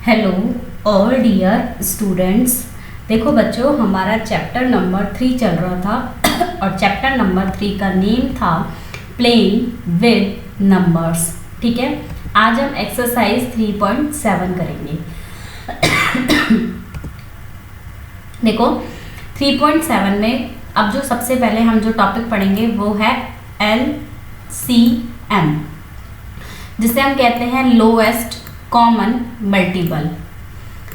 Hello all dear students. देखो बच्चों, हमारा चैप्टर नंबर 3 चल रहा था और चैप्टर नंबर 3 का नेम था प्लेइंग विद नंबर्स। ठीक है, आज हम एक्सरसाइज 3.7 करेंगे। देखो 3.7 में अब जो सबसे पहले हम जो टॉपिक पढ़ेंगे वो है LCM, जिसे हम कहते हैं lowest common multiple.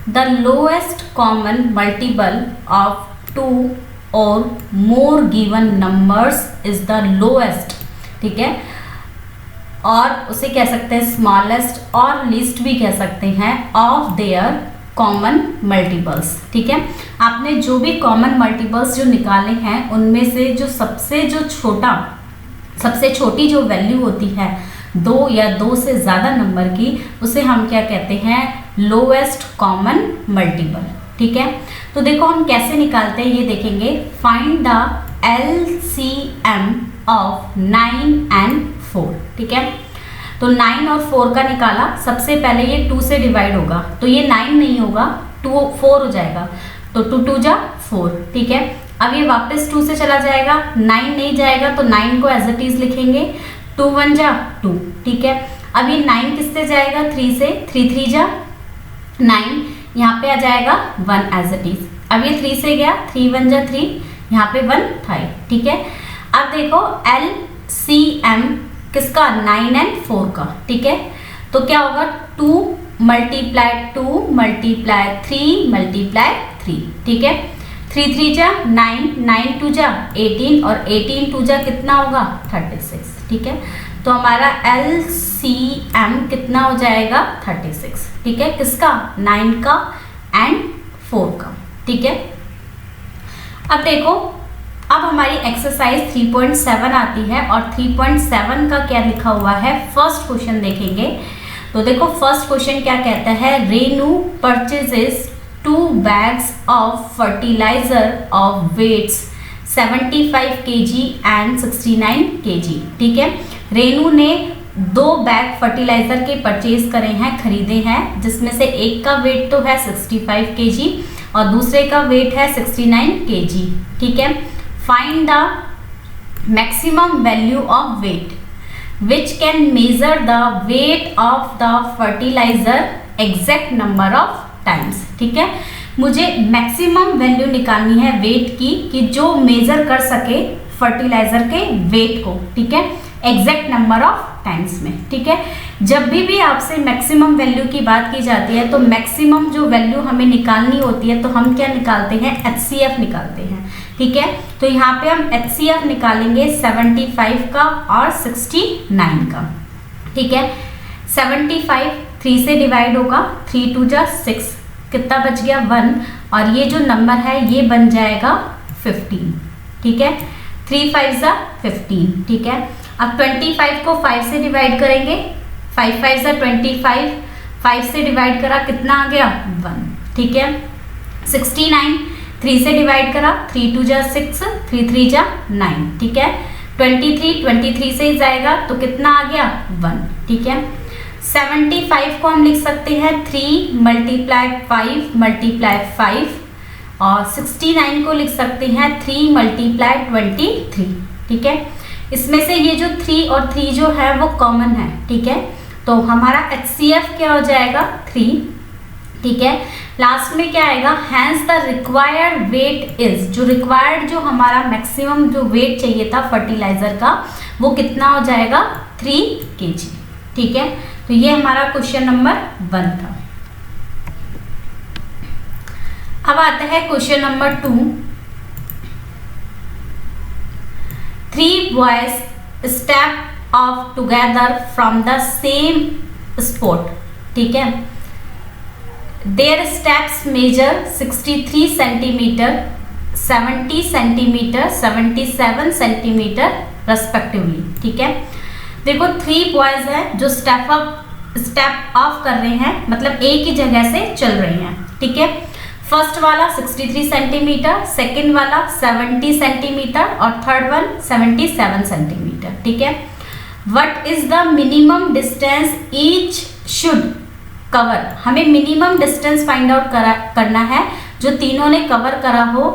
The lowest common multiple of 2 और more given numbers is the lowest. ठीक है, और उसे कह सकते हैं स्मॉलेस्ट और लीस्ट भी कह सकते हैं ऑफ देयर कॉमन मल्टीपल्स। ठीक है, आपने जो भी कॉमन मल्टीपल्स जो निकाले हैं उनमें से जो सबसे छोटी जो वैल्यू होती है 2 या 2 से ज़्यादा नंबर की, उसे हम क्या कहते हैं, लोएस्ट कॉमन मल्टीपल। ठीक है, तो देखो हम कैसे निकालते हैं ये देखेंगे। Find the LCM of 9 and 4। ठीक है, तो 9 और 4 का निकाला। सबसे पहले ये 2 से डिवाइड होगा तो ये 9 नहीं होगा, 4 हो जाएगा, तो 2 2 जा 4। ठीक है, अब ये वापस 2 से चला जाएगा, 9 नहीं जाएगा तो 9 को एज इट इज लिखेंगे, 2 1 जा 2। ठीक है, अब ये 9 किससे जाएगा, 3 से, 3 3 जा 9, यहाँ पे आ जाएगा 1 एज इट इज। अब ये 3 से गया, 3 1 जा 3, यहाँ पे 1 था। ठीक है, अब देखो LCM किसका, 9 and 4 का। ठीक है, तो क्या होगा, 2 मल्टीप्लाई 2 मल्टीप्लाई 3 मल्टीप्लाई 3। ठीक है, 3 3 जा 9, 9 2 जा 18 और 18 2 जा कितना होगा, 36। ठीक है, तो हमारा LCM कितना हो जाएगा, 36। ठीक है, किसका, 9 का एंड 4 का। ठीक है, अब देखो, अब हमारी एक्सरसाइज 3.7 आती है और 3.7 का क्या लिखा हुआ है, फर्स्ट क्वेश्चन देखेंगे। तो देखो फर्स्ट क्वेश्चन क्या कहता है, Renu purchases 2 bags of fertiliser of weights 75 kg and 69 kg। ठीक है, रेनू ने 2 बैग फर्टिलाइजर के परचेज करे हैं, खरीदे हैं, जिसमें से एक का वेट तो है 65 kg और दूसरे का वेट है 69 kg। ठीक है, find the maximum value of weight which can measure the weight of the fertiliser exact number of times. ठीक है, मुझे मैक्सिमम वैल्यू निकालनी है वेट की, कि जो मेजर कर सके फर्टिलाइजर के वेट को। ठीक है, एग्जैक्ट नंबर ऑफ टाइम्स में। ठीक है, जब भी आपसे मैक्सिमम वैल्यू की बात की जाती है तो मैक्सिमम जो वैल्यू हमें निकालनी होती है तो हम क्या निकालते हैं, HCF निकालते हैं। ठीक है, तो यहाँ पे हम HCF निकालेंगे 75 का और 69 का। ठीक है, 75 3 से डिवाइड होगा, 3 2 जा 6, कितना बच गया 1, और ये जो नंबर है ये बन जाएगा 15। ठीक है, 3 5 जा 15। ठीक है, अब 25 को 5 से डिवाइड करेंगे, 5 5 जा 25, 5 से डिवाइड करा कितना आ गया 1। ठीक है, 69 3 से डिवाइड करा, 3 2 जा 6, 3 3 जा 9। ठीक है, 23 से ही जाएगा तो कितना आ गया 1। ठीक है, 75 को हम लिख सकते हैं 3 मल्टीप्लाई 5 मल्टीप्लाई 5 और 69 को लिख सकते हैं 3 मल्टीप्लाई 23। ठीक है, इसमें से ये जो 3 और 3 जो है वो कॉमन है। ठीक है, तो हमारा HCF क्या हो जाएगा 3। ठीक है, लास्ट में क्या आएगा, hence the required weight is, जो रिक्वायर्ड जो हमारा मैक्सिमम जो वेट चाहिए था फर्टिलाइजर का वो कितना हो जाएगा 3 kg। ठीक है, तो ये हमारा क्वेश्चन नंबर 1 था। अब आता है question number 2। 3 boys step off together from the same spot। ठीक है, their steps measure 63 centimeter, 70 centimeter, 77 centimeter respectively। ठीक है, देखो 3 बॉयज है जो स्टेप ऑफ कर रहे हैं, मतलब एक ही जगह से चल रहे हैं। ठीक है, फर्स्ट वाला 63 सेंटीमीटर, सेकेंड वाला 70 सेंटीमीटर और थर्ड वन 77 सेंटीमीटर। ठीक है, what is the minimum distance each should cover, हमें मिनिमम डिस्टेंस फाइंड आउट करना है जो तीनों ने कवर करा हो,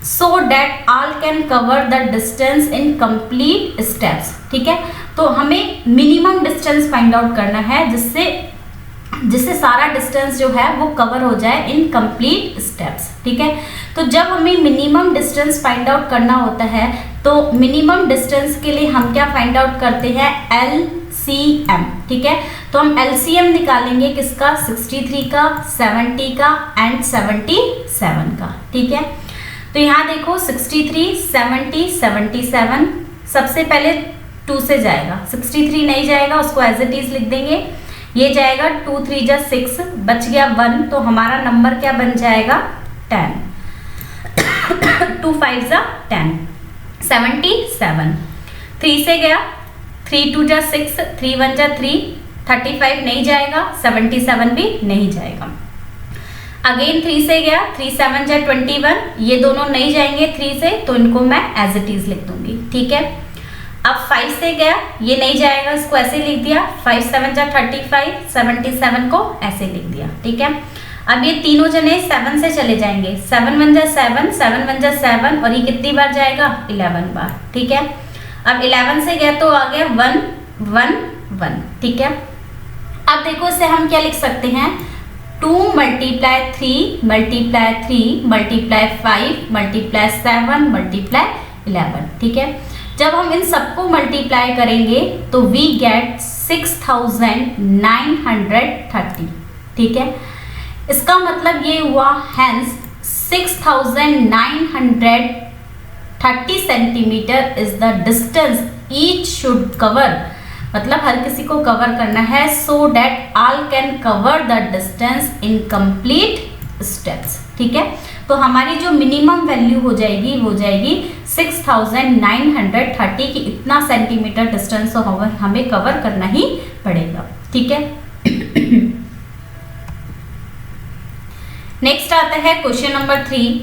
so that all can cover the distance in complete steps। ठीक है, तो हमें मिनिमम डिस्टेंस फाइंड आउट करना है जिससे सारा डिस्टेंस जो है वो कवर हो जाए इन कंप्लीट स्टेप्स। ठीक है, तो जब हमें मिनिमम डिस्टेंस फाइंड आउट करना होता है तो मिनिमम डिस्टेंस के लिए हम क्या फाइंड आउट करते हैं, LCM। ठीक है, तो हम LCM निकालेंगे किसका, 63 का, 70 का एंड 77 का। ठीक है, तो यहाँ देखो 63, 70, 77, सबसे पहले 2 से जाएगा, 63 नहीं जाएगा, उसको एज इट इज लिख देंगे। ये जाएगा 2 3 जा 6, बच गया 1, तो हमारा नंबर क्या बन जाएगा, 10। 2 5 जा 10, 77। 3 से गया, 3 2 जा 6, 3 1 जा 3, 35 नहीं जाएगा, 77 भी नहीं जाएगा। अगेन 3 से गया, 3 7 जा 21, ये दोनों नहीं जाएंगे 3 से, तो इनको मैं एज इट इज लिख दूंगी। ठीक है, अब 5 से गया, ये नहीं जाएगा, इसको ऐसे लिख दिया, 5 7 जा 35, 77 को ऐसे लिख दिया। ठीक है, अब ये तीनों जने 7 से चले जाएंगे, 7 1 जा 7, 7 1 जा 7, और ये कितनी बार जाएगा, 11 बार। ठीक है, अब 11 से गया तो आ गया 1 1 1। ठीक है, अब देखो इसे हम क्या लिख सकते हैं, 2 × 3 × 3 × 5 × 7 × 11। ठीक है, जब हम इन सबको मल्टीप्लाई करेंगे तो वी गेट 6930। ठीक है, इसका मतलब ये हुआ hence 6930 centimetre is the distance each should cover, मतलब हर किसी को कवर करना है, so that all can cover the distance in complete steps. ठीक है, तो हमारी जो मिनिमम वैल्यू हो जाएगी वो जाएगी 6930 की, इतना सेंटीमीटर डिस्टेंस तो हमें कवर करना ही पड़ेगा। ठीक है, नेक्स्ट आता है क्वेश्चन नंबर 3।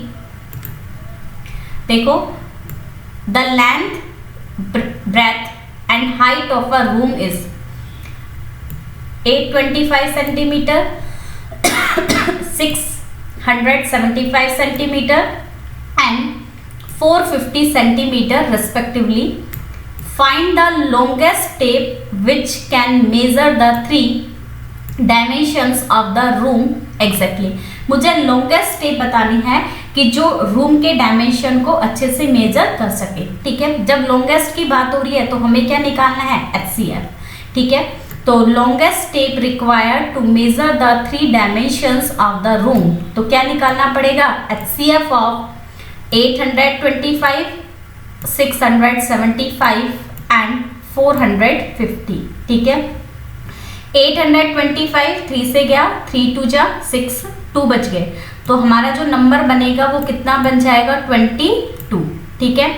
देखो, the length breadth and height of a room is 825 centimetre, 675 centimeter and 450 centimeter respectively. Find the longest tape which can measure the 3 dimensions of the room exactly। मुझे longest tape बतानी है कि जो room के dimension को अच्छे से major कर सके। ठीक है, जब longest की बात हो रही है तो हमें क्या निकालना है, HCF। ठीक है, तो longest tape required to measure the 3 dimensions of the room, तो क्या निकालना पड़ेगा, HCF of 825, 675 and 450। ठीक है, 825 3 से गया, 3 2 जा 6, 2 बच गए, तो हमारा जो नंबर बनेगा वो कितना बन जाएगा, 22। ठीक है,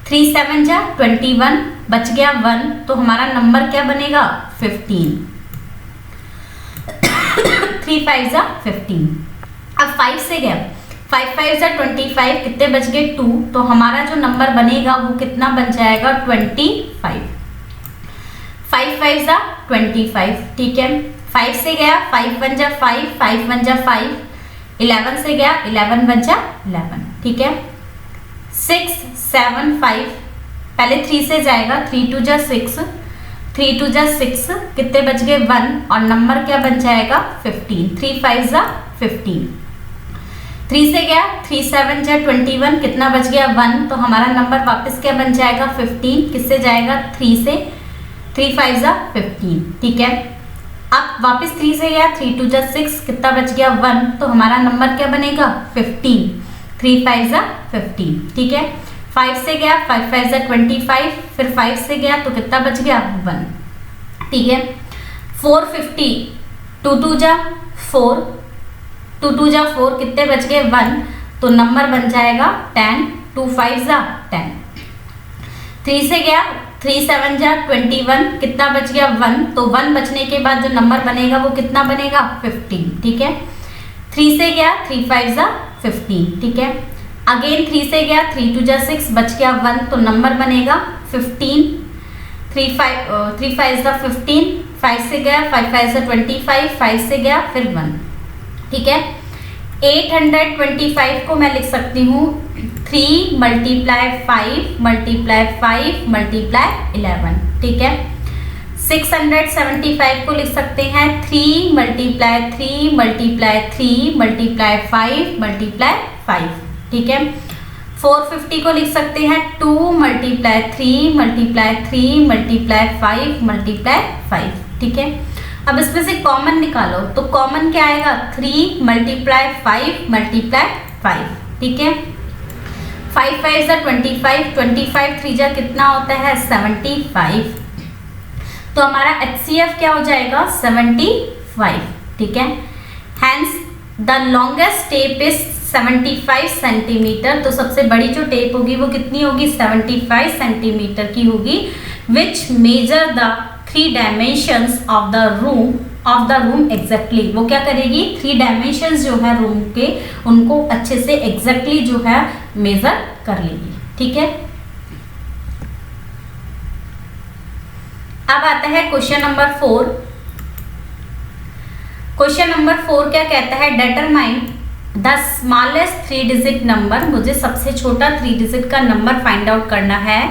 3 7 जा 21, बच गया 1, तो हमारा नंबर क्या बनेगा, 15। 3 5 जा 15। अब 5 से गया, 5 5 जा 25, कितने बच गए, 2, तो हमारा जो नंबर बनेगा वो कितना बन जाएगा, 25। 5 5 जा 25। ठीक है, 5 से गया, 5 1 जा 5, 5 1 जा 5, 11 से गया, 11 1 जा 11। ठीक है, 6 7 5, पहले 3 से जाएगा, 3 2 जा 6, 3 2 जा 6, कितने बच गए, 1, और नंबर क्या बन जाएगा, 15। 3 5 जा 15। 3 से गया, 3 7 जा 21, कितना बच गया, 1, तो हमारा नंबर वापस क्या बन जाएगा, 15। किससे जाएगा, 3 से, 3 5 जा 15। ठीक है, अब वापस 3 से गया, 3 2 जा 6, कितना बच गया, 1, तो हमारा नंबर क्या बनेगा, 15। 3 5 जा 15। ठीक है, 5 से गया, 5 5 जा 25, फिर 5 से गया तो कितना बच गया, 1। ठीक है, 450, 2 2 जा 4, 2 2 जा 4, कितने बच गए, 1, तो नंबर बन जाएगा 10। 2 5 जा 10। 3 से गया, 3 7 जा 21, कितना बच गया, 1, तो 1 बचने के बाद जो नंबर बनेगा वो कितना बनेगा, 15। ठीक है, 3 से गया, 3 5 जा 15। ठीक है, अगेन 3 से गया, 3 2 जा 6, बच गया 1, तो नंबर बनेगा 15। 3 5 जा 15, 5 से गया, 5 5 से 25, 5 से गया फिर 1, ठीक है। 825 को मैं लिख सकती हूँ 3 मल्टीप्लाई 5 मल्टीप्लाई 5 मल्टीप्लाई 11, ठीक है। 675 को लिख सकते हैं 3 मल्टीप्लाई 3 मल्टीप्लाई 3 मल्टीप्लाई 5 मल्टीप्लाई 5, ठीक है। 450 को लिख सकते हैं 2 मल्टीप्लाई 3 मल्टीप्लाई 3 मल्टीप्लाई 5 मल्टीप्लाई 5, ठीक है। अब इसमें से कॉमन निकालो, तो कॉमन क्या आएगा 3 मल्टीप्लाई 5 मल्टीप्लाई 5, ठीक है। 5 5 जा 25, 25 3 जा कितना होता है 75, तो हमारा HCF क्या हो जाएगा 75, ठीक है। Hence the longest tape is 75 centimetre, तो सबसे बड़ी जो टेप होगी वो कितनी होगी 75 सेंटीमीटर की होगी, which measure the 3 dimensions of the room exactly. वो क्या करेगी 3 डायमेंशंस जो है रूम के उनको अच्छे से एग्जैक्टली जो है मेजर कर लेगी, ठीक है। अब आता है क्वेश्चन नंबर 4। क्वेश्चन नंबर 4 क्या कहता है, determine the smallest 3 digit number, मुझे सबसे छोटा 3 डिजिट का नंबर फाइंड आउट करना है,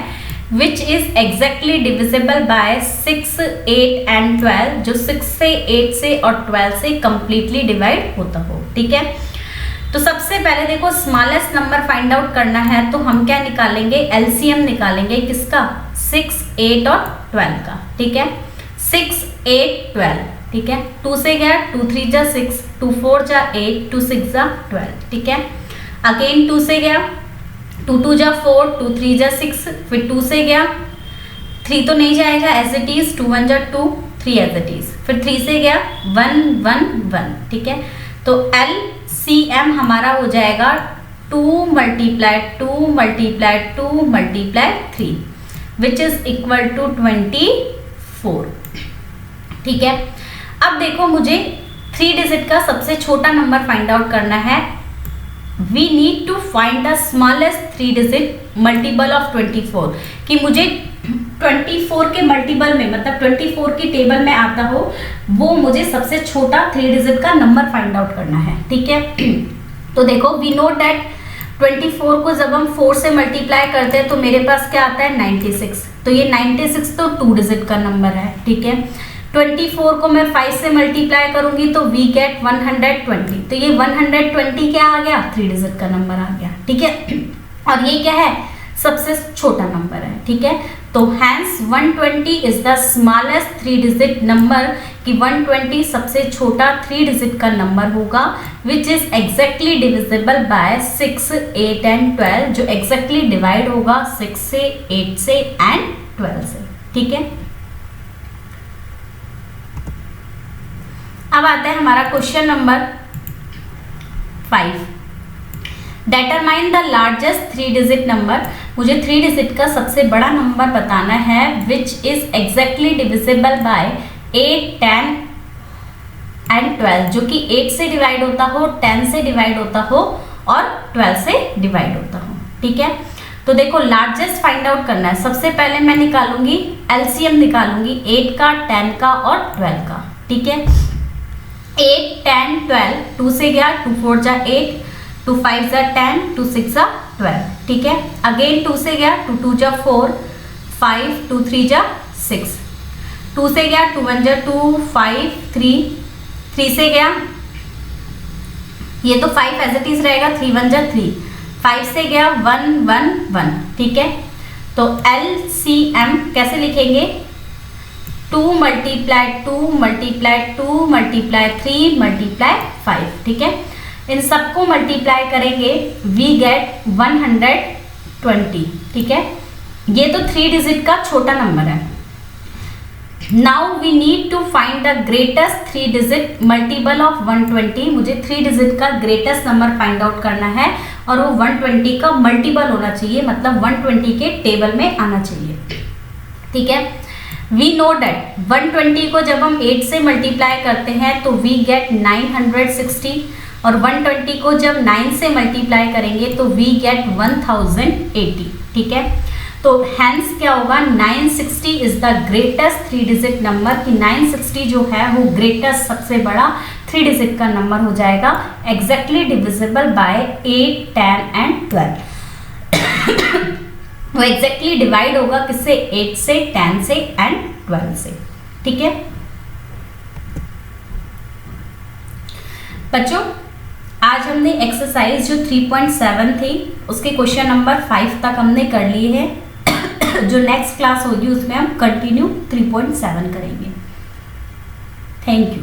विच is exactly divisible by 6, 8 and 12, जो 6 से 8 से और 12 से कंप्लीटली डिवाइड होता हो, ठीक है। तो सबसे पहले देखो स्मॉलेस्ट नंबर फाइंड आउट करना है, तो हम क्या निकालेंगे एलसीएम निकालेंगे किसका 6, 8 और 12 का, ठीक है। 6, 8, 12, ठीक है। 2 से गया 2 3 जा 6, 2 4 जा 8, 2 6 जा 12, ठीक है। अगेन 2 से गया 2 2 जा 4, 2 3 जा 6, फिर 2 से गया 3 तो नहीं जाएगा एज इट इज, 2 1 जा 2, 3 एज इट इज, फिर 3 से गया 1 1 1, ठीक है। तो LCM हमारा हो जाएगा 2 multiply 2 multiply 2 multiply 3, which is equal to 24, ठीक है। अब देखो मुझे 3 डिजिट का सबसे छोटा नंबर फाइंड आउट करना है। We need to find the smallest 3 digit multiple of 24, कि मुझे 24 के मल्टीपल में मतलब 24 की टेबल में आता हो वो मुझे सबसे छोटा 3 डिजिट का नंबर फाइंड आउट करना है, ठीक है। तो देखो वी नो दैट 24 को जब हम 4 से मल्टीप्लाई करते हैं तो मेरे पास क्या आता है 96, तो ये 96 तो 2 डिजिट का नंबर है, ठीक है। 24 को मैं 5 से मल्टीप्लाई करूंगी तो वी गेट 120, तो ये 120 क्या आ गया 3 डिजिट का नंबर आ गया, ठीक है। और ये क्या है सबसे छोटा नंबर है, ठीक है। तो hence 120 is the smallest 3 digit number, कि 120 सबसे छोटा 3 डिजिट का नंबर होगा, which is exactly divisible by 6, 8 and 12, जो एग्जैक्टली डिवाइड होगा 6 से 8 से एंड 12 से, ठीक है। अब आता है हमारा question number 5। Determine the largest 3 digit number, मुझे 3 डिजिट का सबसे बड़ा नंबर बताना है, विच is exactly divisible bye 8, 10 and 12, जो कि 8 से डिवाइड होता हो, 10 से डिवाइड होता हो और 12 से डिवाइड होता हो, ठीक है। तो देखो लार्जेस्ट फाइंड आउट करना है, सबसे पहले मैं निकालूंगी एलसीएम निकालूंगी 8 का, 10 का और 12 का, ठीक है। 8, 10, 12, 2 से गया 2 4 जा 8, 2 5 जा 10, 2 6 जा 12, ठीक है। अगेन 2 से गया 2 2 जा 4, 5, 2 3 जा 6, 2 से गया 2 1 जा 2, 5 3, 3 से गया ये तो 5 एज इट इज रहेगा, 3 1 जा 3, 5 से गया 1 1 1, ठीक है। तो LCM कैसे लिखेंगे 2 मल्टीप्लाई 2 मल्टीप्लाई 2 मल्टीप्लाई 3 मल्टीप्लाई 5, ठीक है। इन सबको मल्टीप्लाई करेंगे वी गेट 120, ठीक है। ये तो 3 डिजिट का छोटा नंबर है। Now we need to find the greatest 3 digit multiple of 120, मुझे 3 डिजिट का ग्रेटेस्ट नंबर फाइंड आउट करना है और वो 120 का मल्टीपल होना चाहिए, मतलब 120 के टेबल में आना चाहिए, ठीक है। वी नो डेट 120 को जब हम 8 से मल्टीप्लाई करते हैं तो वी गेट 960, और 120 को जब 9 से मल्टीप्लाई करेंगे तो वी गेट 1080, ठीक है। तो हैंस क्या होगा, 960 is the greatest 3 digit number, कि 960 जो है वो ग्रेटेस्ट सबसे बड़ा 3 डिजिट का नंबर हो जाएगा, एग्जैक्टली डिविजिबल बाय 8, 10 एंड 12। वो एग्जैक्टली डिवाइड होगा किससे, 8 से, 10 से एंड 12 से। ठीक है बच्चों, आज हमने एक्सरसाइज जो 3.7 थी उसके क्वेश्चन नंबर 5 तक हमने कर लिए हैं। जो नेक्स्ट क्लास होगी उसमें हम कंटिन्यू 3.7 करेंगे। Thank you.